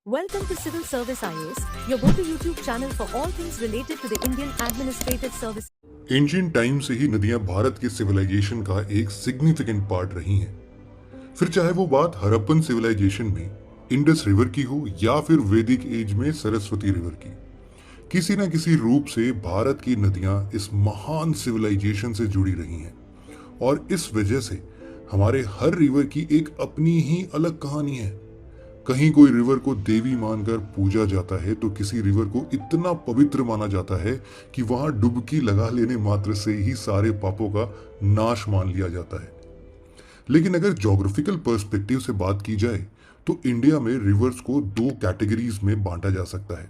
Welcome to Civil Service IAS, your go-to YouTube channel for all things related to the Indian Administrative Service. Ancient time से ही नदियां भारत के civilisation का एक significant part रही हैं। फिर चाहे वो बात हड़प्पन सिविलाइजेशन में इंडस रिवर की हो या फिर वैदिक एज में सरस्वती रिवर की, किसी न किसी रूप से भारत की नदियां इस महान सिविलाइजेशन से जुड़ी रही हैं और इस वजह से हमारे हर रिवर की एक अपनी ही अलग कहानी है। कहीं कोई रिवर को देवी मानकर पूजा जाता है तो किसी रिवर को इतना पवित्र माना जाता है कि वहां डुबकी लगा लेने मात्र से ही सारे पापों का नाश मान लिया जाता है। लेकिन अगर ज्योग्राफिकल पर्सपेक्टिव से बात की जाए तो इंडिया में रिवर्स को दो कैटेगरीज में बांटा जा सकता है।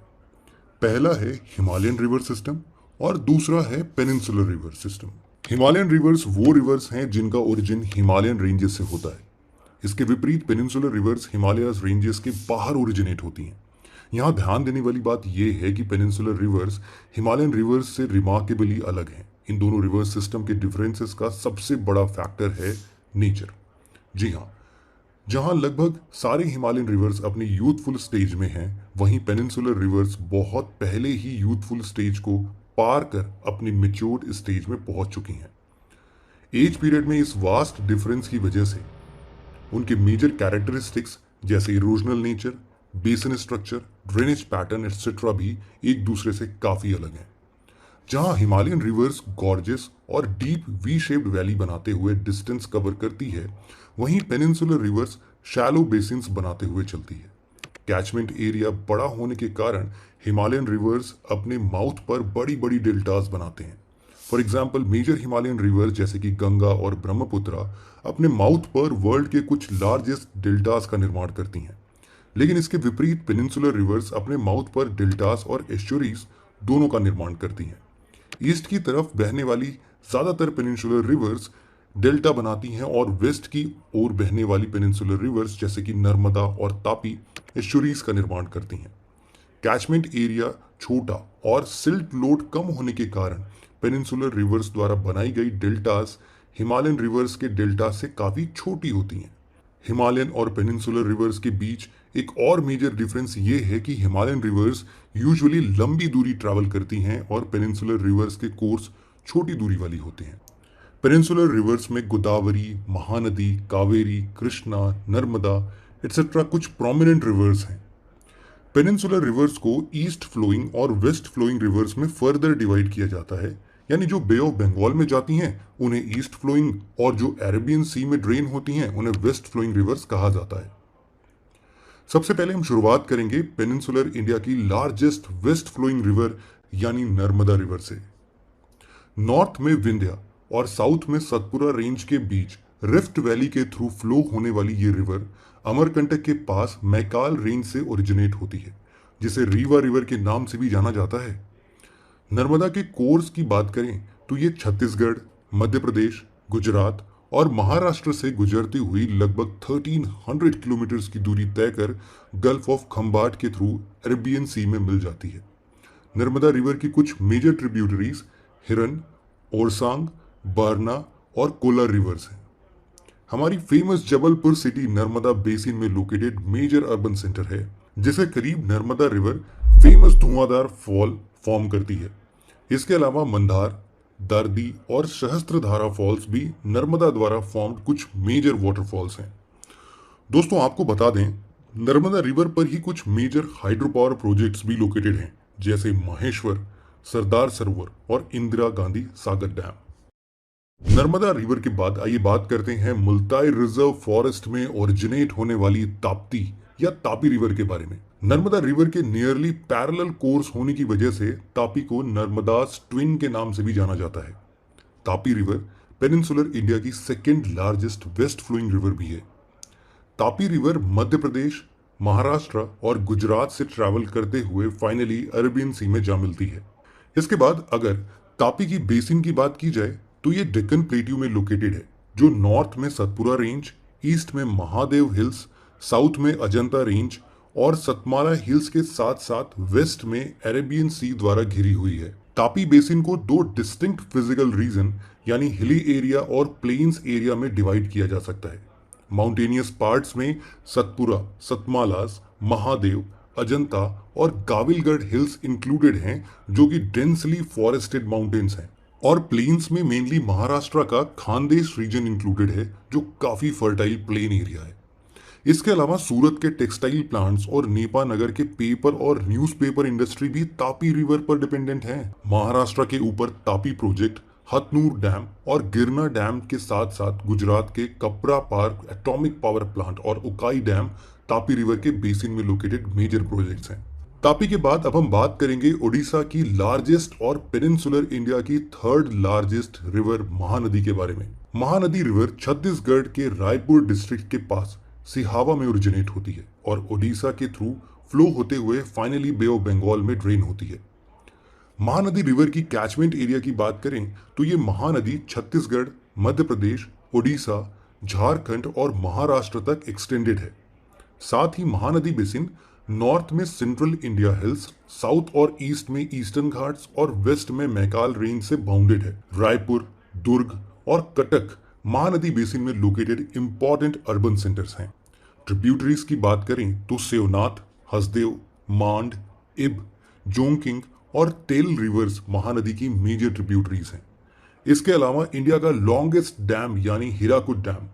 पहला है हिमालयन रिवर सिस्टम और दूसरा है peninsular river system. Himalayan reverse वो रिवर्स हैं जिनका ओरिजिन हिमालयन रेंजेस से होता है। इसके विपरीत पेनिनसुलर रिवर्स हिमालयस रेंजेस के बाहर ओरिजिनेट होती हैं। यहाँ ध्यान देने वाली बात यह है कि पेनिनसुलर रिवर्स हिमालयन रिवर्स से रिमार्केबली अलग हैं। इन दोनों रिवर सिस्टम के डिफरेंसेस का सबसे बड़ा फैक्टर है नेचर। जी हाँ, जहाँ लगभग सारे हिमालयन रिवर्स अपनी यूथफुल स्टेज में हैं, वहीं पेनिनसुलर रिवर्स बहुत पहले ही यूथफुल स्टेज को पार कर अपनी मेच्योर्ड स्टेज में पहुंच चुकी हैं। एज पीरियड में इस वास्ट डिफरेंस की वजह से उनके मेजर कैरेक्टरिस्टिक्स जैसे erosional nature, basin structure, drainage pattern etcetera भी एक दूसरे से काफी अलग हैं। जहां हिमालयन रिवर्स गॉर्जियस और डीप वी शेप्ड वैली बनाते हुए डिस्टेंस कवर करती है, वहीं पेनिनसुलर रिवर्स शैलो बेसिन्स बनाते हुए चलती है। कैचमेंट एरिया बड़ा होने के कारण हिमालयन रिवर्स अपने माउथ पर बड़ी बड़ी डेल्टास बनाते हैं। For example, major Himalayan rivers जैसे कि गंगा और ब्रह्मपुत्रा अपने माउथ पर वर्ल्ड के कुछ लार्जेस्ट डेल्टास का निर्माण करती हैं। लेकिन इसके विपरीत पेनिनसुलर रिवर्स अपने माउथ पर डेल्टास और एस्चुरीज दोनों का निर्माण करती हैं। ईस्ट की तरफ बहने वाली ज्यादातर पेनिनसुलर रिवर्स डेल्टा बनाती हैं और वेस्ट की ओर बहने वाली पेनिनसुलर रिवर्स जैसे कि नर्मदा और तापी एस्चुरीज का निर्माण करती हैं। कैचमेंट एरिया छोटा और सिल्ट लोड कम होने के कारण पेनिनसुलर रिवर्स द्वारा बनाई गई डेल्टास हिमालयन रिवर्स के डेल्टा से काफी छोटी होती हैं। हिमालयन और पेनिनसुलर रिवर्स के बीच एक और मेजर डिफरेंस ये है कि हिमालयन रिवर्स यूजुअली लंबी दूरी ट्रैवल करती हैं और पेनिनसुलर रिवर्स के कोर्स छोटी दूरी वाली होते हैं। पेनिनसुलर रिवर्स में गोदावरी, महानदी, कावेरी, कृष्णा, नर्मदा एटसेट्रा कुछ प्रोमिनेंट रिवर्स हैं। पेनिनसुलर रिवर्स को ईस्ट फ्लोइंग और वेस्ट फ्लोइंग रिवर्स में फर्दर डिवाइड किया जाता है, यानी जो बे ऑफ बंगाल में जाती हैं उन्हें ईस्ट फ्लोइंग और जो अरेबियन सी में ड्रेन होती हैं उन्हें वेस्ट फ्लोइंग रिवर्स कहा जाता है। सबसे पहले हम शुरुआत करेंगे पेनिनसुलर इंडिया की लार्जेस्ट वेस्ट फ्लोइंग रिवर यानी नर्मदा रिवर से। नॉर्थ में विंध्या और साउथ में सतपुरा रेंज के बीच रिफ्ट वैली के थ्रू फ्लो होने वाली ये रिवर अमरकंटक के पास मैकाल रेंज से ओरिजिनेट होती है, जिसे रीवा रिवर के नाम से भी जाना जाता है। नर्मदा के कोर्स की बात करें तो ये छत्तीसगढ़, मध्य प्रदेश, गुजरात और महाराष्ट्र से गुजरती हुई लगभग 1300 किलोमीटर की दूरी तय कर गल्फ ऑफ खंबाट के थ्रू अरेबियन सी में मिल जाती है। नर्मदा रिवर की कुछ मेजर ट्रिब्यूटरीज हिरन, ओरसांग, बारना और कोलार रिवर्स हैं। हमारी famous Jabalpur city Narmada basin में लोकेटेड मेजर अर्बन सेंटर है, जिसे करीब नर्मदा रिवर फेमस धुआंधार फॉल फॉर्म करती है। इसके अलावा मंदार, दारदी और सहस्त्रधारा फॉल्स भी नर्मदा द्वारा फॉर्म्ड कुछ मेजर वाटरफॉल्स हैं। दोस्तों, आपको बता दें, नर्मदा रिवर पर ही कुछ मेजर हाइड्रो पावर प्रोजेक्ट्स भी लोकेटेड हैं, जैसे महेश्वर, सरदार सरोवर और इंदिरा गांधी सागर डैम। नर्मदा रिवर के बाद आइए बात करते हैं मुल्ताई रिजर्व फॉरेस्ट में ओरिजिनेट होने वाली ताप्ती या तापी रिवर के बारे में। नर्मदा रिवर के नियरली पैरेलल कोर्स होने की वजह से तापी को नर्मदास ट्विन के नाम से भी जाना जाता है। तापी रिवर पेनिनसुलर इंडिया की second largest west flowing river भी है। तापी रिवर मध्य प्रदेश, महाराष्ट्र और गुजरात से ट्रैवल करते हुए फाइनली अरेबियन सी में जा मिलती है। इसके बाद अगर तापी की बेसिन की बात की जाए तो ये डेक्कन प्लेट्यू में लोकेटेड है, जो नॉर्थ में सतपुरा रेंज, ईस्ट में महादेव हिल्स, साउथ में अजंता रेंज और सतमाला हिल्स के साथ साथ वेस्ट में अरेबियन सी द्वारा घिरी हुई है। तापी बेसिन को दो डिस्टिंक्ट फिजिकल रीजन यानी हिली एरिया और प्लेन्स एरिया में डिवाइड किया जा सकता है। माउंटेनियस पार्ट्स में सतपुरा, सतमालास, महादेव, अजंता और गाविलगढ़ हिल्स इंक्लूडेड हैं, जो कि डेंसली फॉरेस्टेड माउंटेन्स हैं। और प्लेन्स में मेनली महाराष्ट्र का खानदेश रीजन इंक्लूडेड है, जो काफी फर्टाइल प्लेन एरिया है। इसके अलावा सूरत के टेक्सटाइल प्लांट्स और नेपा नगर के पेपर और न्यूज़पेपर इंडस्ट्री भी तापी रिवर पर डिपेंडेंट है। महाराष्ट्र के ऊपर तापी प्रोजेक्ट, हथनूर डैम और गिरना डैम के साथ साथ गुजरात के कपरा पार्क एटॉमिक पावर प्लांट और उकाई डैम तापी रिवर के बेसिन में लोकेटेड मेजर प्रोजेक्ट्स हैं। तापी के बाद अब हम बात करेंगे ओडिशा की लार्जेस्ट और पेनिनसुलर इंडिया की थर्ड लार्जेस्ट रिवर महानदी के बारे में। महानदी रिवर छत्तीसगढ़ के रायपुर डिस्ट्रिक्ट के पास सिहावा में ओरिजिनेट होती है और ओडिशा के थ्रू फ्लो होते हुए फाइनली बे ऑफ बंगाल में ड्रेन होती है। महानदी रिवर की कैचमेंट एरिया की बात करें तो ये महानदी छत्तीसगढ़, मध्य प्रदेश, ओडिशा, झारखंड और महाराष्ट्र तक एक्सटेंडेड है। साथ ही महानदी बेसिन नॉर्थ में सेंट्रल इंडिया हिल्स, साउथ और ईस्ट में ईस्टर्न घाट्स और वेस्ट में मैकाल रेंज से बाउंडेड है। रायपुर, दुर्ग और कटक महानदी बेसिन में लोकेटेड इंपॉर्टेंट अर्बन सेंटर्स हैं। ट्रिब्यूटरीज की बात करें तो सेवनाथ, हसदेव, मांड, इब, जोंकिंग और तेल रिवर्स महानदी की मेजर ट्रिब्यूटरीज हैं। इसके अलावा इंडिया का लॉन्गेस्ट डैम यानी हीराकुद डैम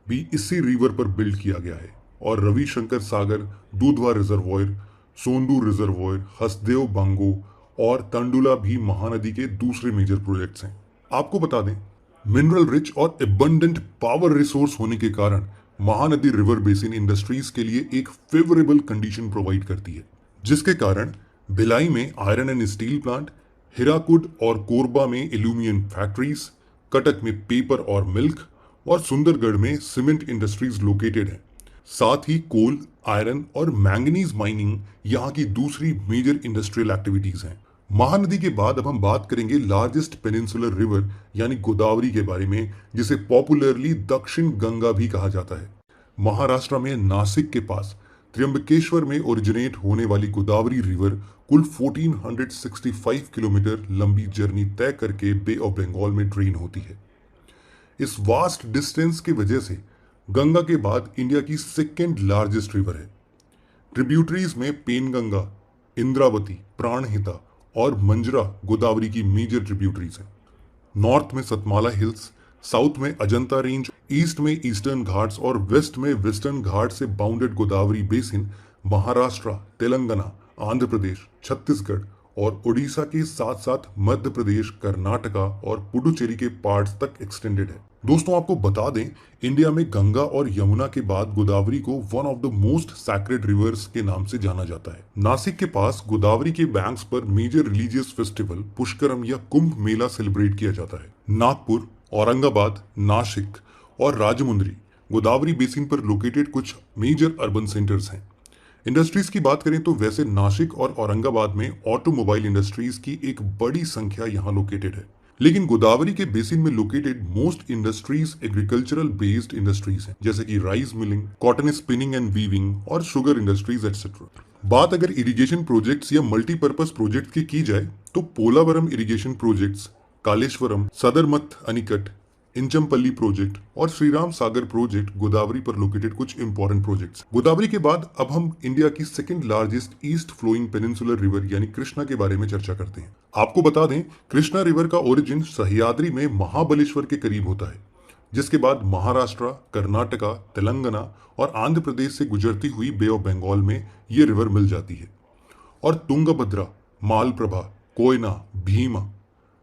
भी इसी रिवर पर बिल्ड किया गया है और रविशंकर सागर, दूधवा रिजर्वॉयर, सोंदू रिजर्वॉयर, हसदेव बांगो और तंडुला भी महानदी के दूसरे मेजर प्रोजेक्ट्स हैं। आपको बता दें, मिनरल रिच और एबंडेंट पावर रिसोर्स होने के कारण महानदी रिवर बेसिन इंडस्ट्रीज के लिए एक फेवरेबल कंडीशन प्रोवाइड करती है, जिसके कारण भिलाई में iron and steel plant, Hirakud और कोरबा में एल्यूमिनियम फैक्ट्रीज, कटक में पेपर और मिल्क और सुंदरगढ़ में सीमेंट इंडस्ट्रीज लोकेटेड हैं। साथ ही कोल, आयरन और मैंगनीज माइनिंग यहाँ की दूसरी मेजर इंडस्ट्रियल एक्टिविटीज हैं। महानदी के बाद अब हम बात करेंगे लार्जेस्ट पेनिनसुलर रिवर यानी गोदावरी के बारे में, जिसे पॉपुलरली दक्षिण गंगा भी कहा जाता है। महाराष्ट्र में नासिक के पास त्र्यंबकेश्वर में ओरिजिनेट होने वाली गोदावरी रिवर कुल 1465 किलोमीटर लंबी जर्नी तय करके बे ऑफ बंगाल में ड्रेन होती है। इस वास्ट डिस्टेंस की वजह से गंगा के बाद इंडिया की सेकेंड लार्जेस्ट रिवर है। ट्रिब्यूटरीज में पेनगंगा, इंद्रावती, प्राणहिता और मंजरा गोदावरी की मेजर ट्रिब्यूटरीज हैं। नॉर्थ में सतमाला हिल्स, साउथ में अजंता रेंज, ईस्ट में ईस्टर्न घाट्स और वेस्ट में वेस्टर्न घाट से बाउंडेड गोदावरी बेसिन महाराष्ट्र, तेलंगाना, आंध्र प्रदेश, छत्तीसगढ़ और ओडिशा के साथ साथ मध्य प्रदेश, कर्नाटका और पुडुचेरी के पार्ट्स तक एक्सटेंडेड है। दोस्तों, आपको बता दें, इंडिया में गंगा और यमुना के बाद गोदावरी को one of the most sacred reverse के नाम से जाना जाता है। नासिक के पास गोदावरी के बैंक्स पर मेजर रिलीजियस फेस्टिवल पुष्करम या कुंभ मेला सेलिब्रेट किया जाता है। नागपुर, औरंगाबाद, नासिक और राजमुंद्री गोदावरी बेसिन पर लोकेटेड कुछ मेजर अर्बन सेंटर्स हैं। इंडस्ट्रीज की बात करें तो वैसे नासिक और औरंगाबाद में ऑटोमोबाइल इंडस्ट्रीज की एक बड़ी संख्या यहाँ लोकेटेड है, लेकिन गोदावरी के बेसिन में located most industries agricultural based industries हैं, जैसे कि rice milling, cotton spinning and weaving और शुगर इंडस्ट्रीज एक्सेट्रा। बात अगर इरिगेशन प्रोजेक्ट्स या मल्टीपर्पज प्रोजेक्ट्स की जाए तो Polavaram irrigation projects, Kaleshwaram, Sadarmath anicut, Inchampalli project और श्रीराम सागर प्रोजेक्ट गोदावरी पर लोकेटेड कुछ इंपॉर्टेंट प्रोजेक्ट्स। गोदावरी के बाद अब हम इंडिया की second largest east flowing peninsular river यानी कृष्णा के बारे में चर्चा करते हैं। आपको बता दें, कृष्णा रिवर का ओरिजिन सह्याद्री में महाबलेश्वर के करीब होता है, जिसके बाद महाराष्ट्र, कर्नाटका, तेलंगाना और आंध्र प्रदेश से गुजरती हुई बे ऑफ बंगाल में ये रिवर मिल जाती है और तुंगभद्रा, मालप्रभा, कोयना, भीमा,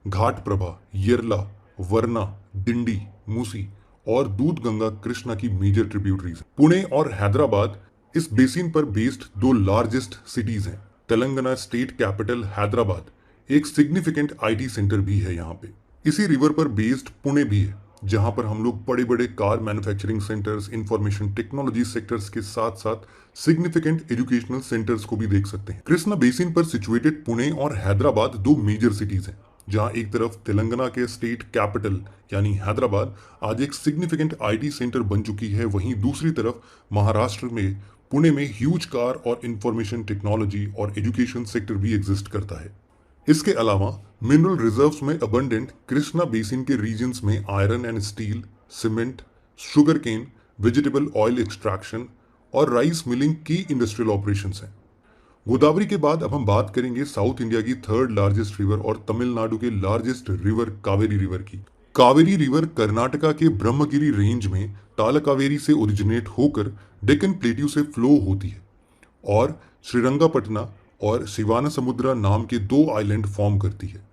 घाटप्रभा, येरला, वरना, डिंडी, मूसी और दूधगंगा कृष्णा की मेजर ट्रिब्यूटरीज। पुणे और हैदराबाद इस बेसिन पर बेस्ड दो लार्जेस्ट सिटीज हैं। तेलंगाना स्टेट कैपिटल हैदराबाद एक सिग्निफिकेंट आईटी सेंटर भी है यहाँ पे। इसी रिवर पर बेस्ड पुणे भी है, जहां पर हम लोग बड़े बड़े car manufacturing centres, information technology sectors के साथ साथ सिग्निफिकेंट एजुकेशनल सेंटर्स को भी देख सकते हैं। कृष्णा बेसिन पर सिचुएटेड पुणे और हैदराबाद दो मेजर सिटीज हैं, जहां एक तरफ तेलंगाना के स्टेट कैपिटल यानी हैदराबाद आज एक सिग्निफिकेंट आईटी सेंटर बन चुकी है, वहीं दूसरी तरफ महाराष्ट्र में पुणे में ह्यूज कार और इंफॉर्मेशन टेक्नोलॉजी और एजुकेशन सेक्टर भी एग्जिस्ट करता है। इसके अलावा मिनरल रिजर्व्स में अबंडेंट कृष्णा बेसिन के रीजन्स में iron and steel, cement, sugar cane, vegetable oil extraction और राइस मिलिंग की इंडस्ट्रियल ऑपरेशंस हैं। गोदावरी के बाद अब हम बात करेंगे साउथ इंडिया की थर्ड लार्जेस्ट रिवर और तमिलनाडु के लार्जेस्ट रिवर कावेरी रिवर की। कावेरी रिवर कर्नाटका के ब्रह्मगिरी रेंज में तालकावेरी से ओरिजिनेट होकर डेक्कन प्लेट्यू से फ्लो होती है और श्रीरंगापटना और शिवानसमुद्रा नाम के दो आइलैंड फॉर्म करती है।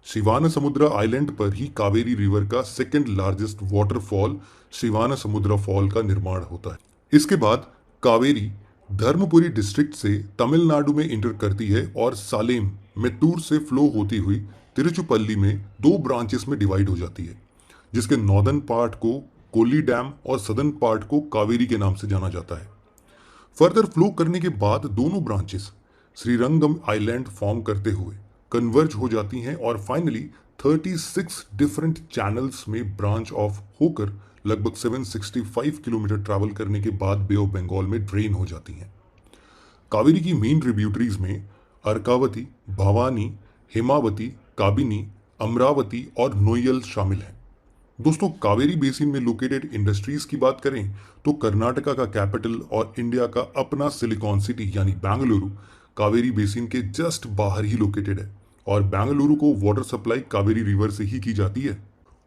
शिवानसमुद्रा आइलैंड पर ही कावेरी रिवर का सेकंड लार्जेस्ट वाटरफॉल शिवानसमुद्रा फॉल का निर्माण होता है। इसके बाद कावेरी धर्मपुरी डिस्ट्रिक्ट से तमिलनाडु में इंटर करती है और सालेम मेत्तूर से फ्लो होती हुई तिरुचुपल्ली में दो ब्रांचेस में डिवाइड हो जाती है, जिसके नॉर्दर्न पार्ट को कोली डैम और सदर्न पार्ट को कावेरी के नाम से जाना जाता है। फर्दर फ्लो करने के बाद दोनों ब्रांचेस श्रीरंगम आइलैंड फॉर्म करते हुए कन्वर्ज हो जाती हैं और फाइनली 36 डिफरेंट चैनल्स में ब्रांच ऑफ होकर लगभग 765 किलोमीटर ट्रैवल करने के बाद बे ऑफ बंगाल में ड्रेन हो जाती हैं। कावेरी की मेन ट्रिब्यूटरीज में अर्कावती, भवानी, हेमावती, काबिनी, अमरावती और नोयल शामिल हैं। दोस्तों, कावेरी बेसिन में लोकेटेड इंडस्ट्रीज की बात करें तो कर्नाटका का कैपिटल और इंडिया का अपना सिलिकॉन सिटी यानी बेंगलुरु कावेरी बेसिन के जस्ट बाहर ही लोकेटेड है और बेंगलुरु को वाटर सप्लाई कावेरी रिवर से ही की जाती है।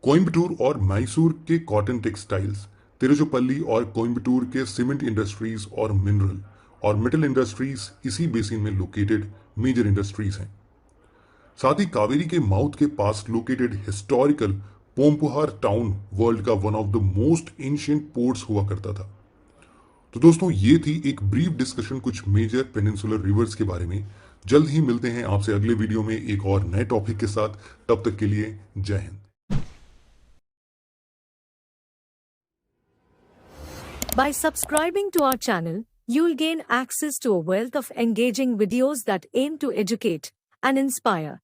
कोयम्बटूर और मैसूर के कॉटन टेक्सटाइल्स, तिरुचुपल्ली और कोयम्बटूर के सीमेंट इंडस्ट्रीज और मिनरल और मेटल इंडस्ट्रीज इसी बेसिन में लोकेटेड मेजर इंडस्ट्रीज हैं। साथ ही कावेरी के माउथ के पास लोकेटेड हिस्टोरिकल पोम्पुहार टाउन वर्ल्ड का one of the most ancient ports हुआ करता था। तो दोस्तों, ये थी एक ब्रीफ डिस्कशन कुछ मेजर पेनिनसुलर रिवर्स के बारे में। जल्द ही मिलते हैं आपसे अगले वीडियो में एक और नए टॉपिक के साथ। तब तक के लिए जय Hind. By subscribing to our channel, you'll gain access to a wealth of engaging videos that aim to educate and inspire.